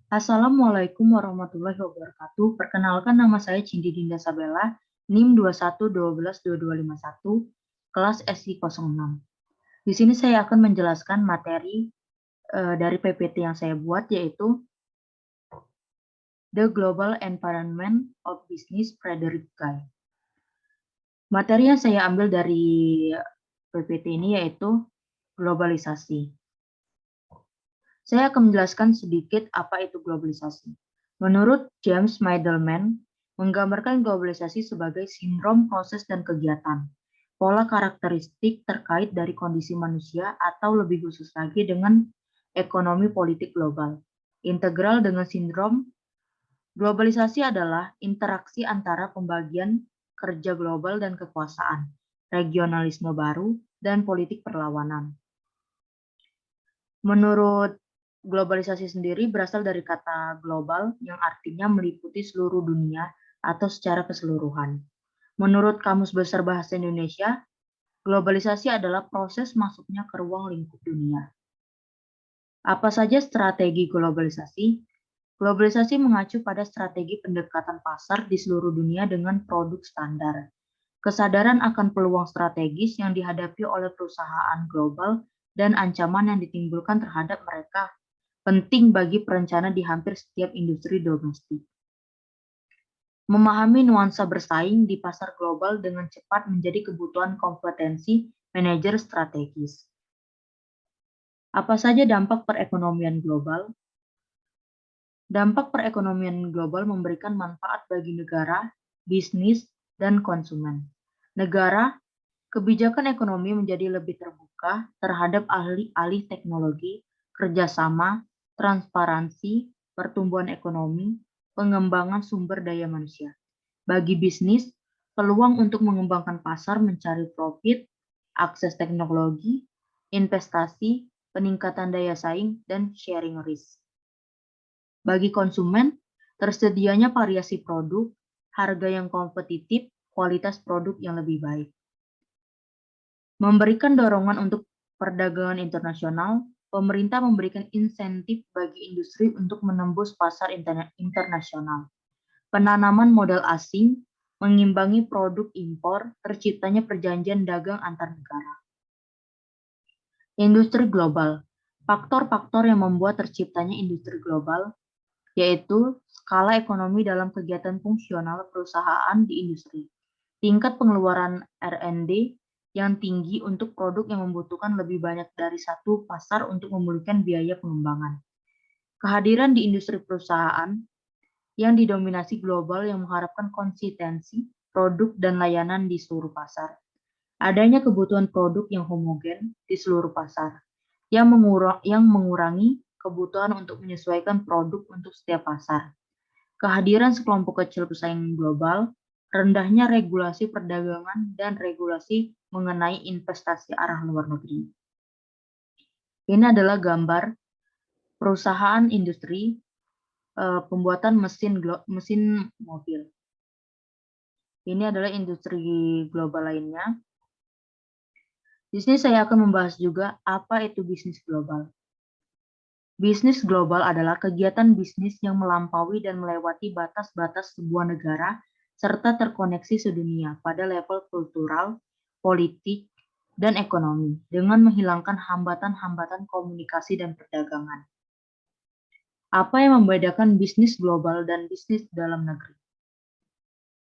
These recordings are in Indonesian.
Assalamualaikum warahmatullahi wabarakatuh. Perkenalkan nama saya Cindy Dinda Sabella, NIM 21122251, kelas SI06. Di sini saya akan menjelaskan materi dari PPT yang saya buat, yaitu The Global Environment of Business Frederick Guy. Materi yang saya ambil dari PPT ini yaitu globalisasi. Saya akan menjelaskan sedikit apa itu globalisasi. Menurut James Middleman, menggambarkan globalisasi sebagai sindrom proses dan kegiatan, pola karakteristik terkait dari kondisi manusia atau lebih khusus lagi dengan ekonomi politik global. Integral dengan sindrom globalisasi adalah interaksi antara pembagian kerja global dan kekuasaan, regionalisme baru, dan politik perlawanan. Menurut globalisasi sendiri berasal dari kata global yang artinya meliputi seluruh dunia atau secara keseluruhan. Menurut Kamus Besar Bahasa Indonesia, globalisasi adalah proses masuknya ke ruang lingkup dunia. Apa saja strategi globalisasi? Globalisasi mengacu pada strategi pendekatan pasar di seluruh dunia dengan produk standar. Kesadaran akan peluang strategis yang dihadapi oleh perusahaan global dan ancaman yang ditimbulkan terhadap mereka penting bagi perencana di hampir setiap industri domestik. Memahami nuansa bersaing di pasar global dengan cepat menjadi kebutuhan kompetensi manajer strategis. Apa saja dampak perekonomian global? Dampak perekonomian global memberikan manfaat bagi negara, bisnis, dan konsumen. Negara, kebijakan ekonomi menjadi lebih terbuka terhadap alih-alih teknologi, kerjasama, transparansi, pertumbuhan ekonomi, pengembangan sumber daya manusia. Bagi bisnis, peluang untuk mengembangkan pasar mencari profit, akses teknologi, investasi, peningkatan daya saing, dan sharing risk. Bagi konsumen, tersedianya variasi produk, harga yang kompetitif, kualitas produk yang lebih baik. Memberikan dorongan untuk perdagangan internasional, pemerintah memberikan insentif bagi industri untuk menembus pasar internasional. Penanaman modal asing mengimbangi produk impor, terciptanya perjanjian dagang antar negara. Industri global. Faktor-faktor yang membuat terciptanya industri global yaitu skala ekonomi dalam kegiatan fungsional perusahaan di industri, tingkat pengeluaran R&D yang tinggi untuk produk yang membutuhkan lebih banyak dari satu pasar untuk memulihkan biaya pengembangan. Kehadiran di industri perusahaan yang didominasi global yang mengharapkan konsistensi produk dan layanan di seluruh pasar. Adanya kebutuhan produk yang homogen di seluruh pasar, yang mengurangi kebutuhan untuk menyesuaikan produk untuk setiap pasar. Kehadiran sekelompok kecil pesaing global, rendahnya regulasi perdagangan dan regulasi mengenai investasi arah luar negeri. Ini adalah gambar perusahaan industri pembuatan mesin mobil. Ini adalah industri global lainnya. Di sini saya akan membahas juga apa itu bisnis global. Bisnis global adalah kegiatan bisnis yang melampaui dan melewati batas-batas sebuah negara serta terkoneksi sedunia pada level kultural, politik, dan ekonomi dengan menghilangkan hambatan-hambatan komunikasi dan perdagangan. Apa yang membedakan bisnis global dan bisnis dalam negeri?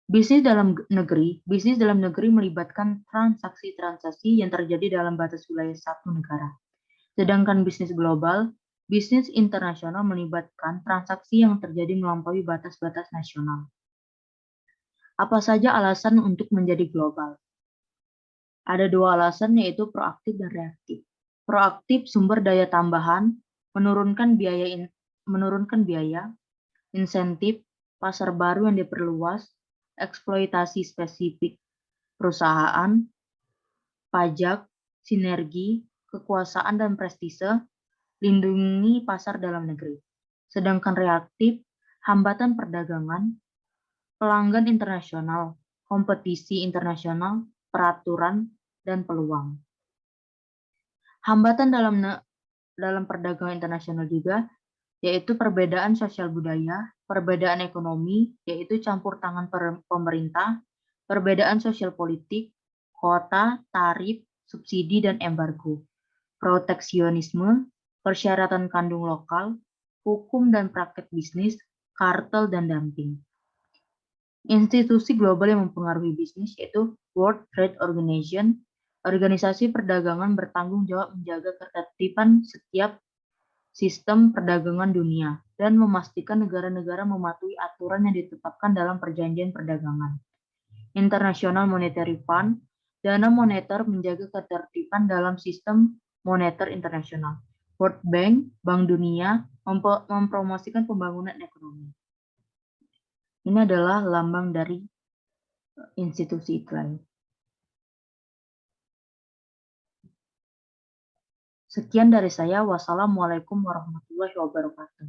Bisnis dalam negeri melibatkan transaksi-transaksi yang terjadi dalam batas wilayah satu negara. Sedangkan bisnis global, bisnis internasional melibatkan transaksi yang terjadi melampaui batas-batas nasional. Apa saja alasan untuk menjadi global? Ada dua alasan, yaitu proaktif dan reaktif. Proaktif, sumber daya tambahan, menurunkan biaya, insentif, pasar baru yang diperluas, eksploitasi spesifik perusahaan, pajak, sinergi, kekuasaan dan prestise, lindungi pasar dalam negeri. Sedangkan reaktif, hambatan perdagangan, pelanggan internasional, kompetisi internasional, peraturan, dan peluang. Hambatan dalam perdagangan internasional juga yaitu perbedaan sosial budaya, perbedaan ekonomi, yaitu campur tangan pemerintah, perbedaan sosial politik, kuota, tarif, subsidi, dan embargo, proteksionisme, persyaratan kandung lokal, hukum dan praktek bisnis, kartel, dan dumping. Institusi global yang mempengaruhi bisnis yaitu World Trade Organization. Organisasi perdagangan bertanggung jawab menjaga ketertiban setiap sistem perdagangan dunia dan memastikan negara-negara mematuhi aturan yang ditetapkan dalam perjanjian perdagangan. International Monetary Fund, dana moneter menjaga ketertiban dalam sistem moneter internasional. World Bank, Bank Dunia, mempromosikan pembangunan ekonomi. Ini adalah lambang dari institusi iklan. Sekian dari saya. Wassalamualaikum warahmatullahi wabarakatuh.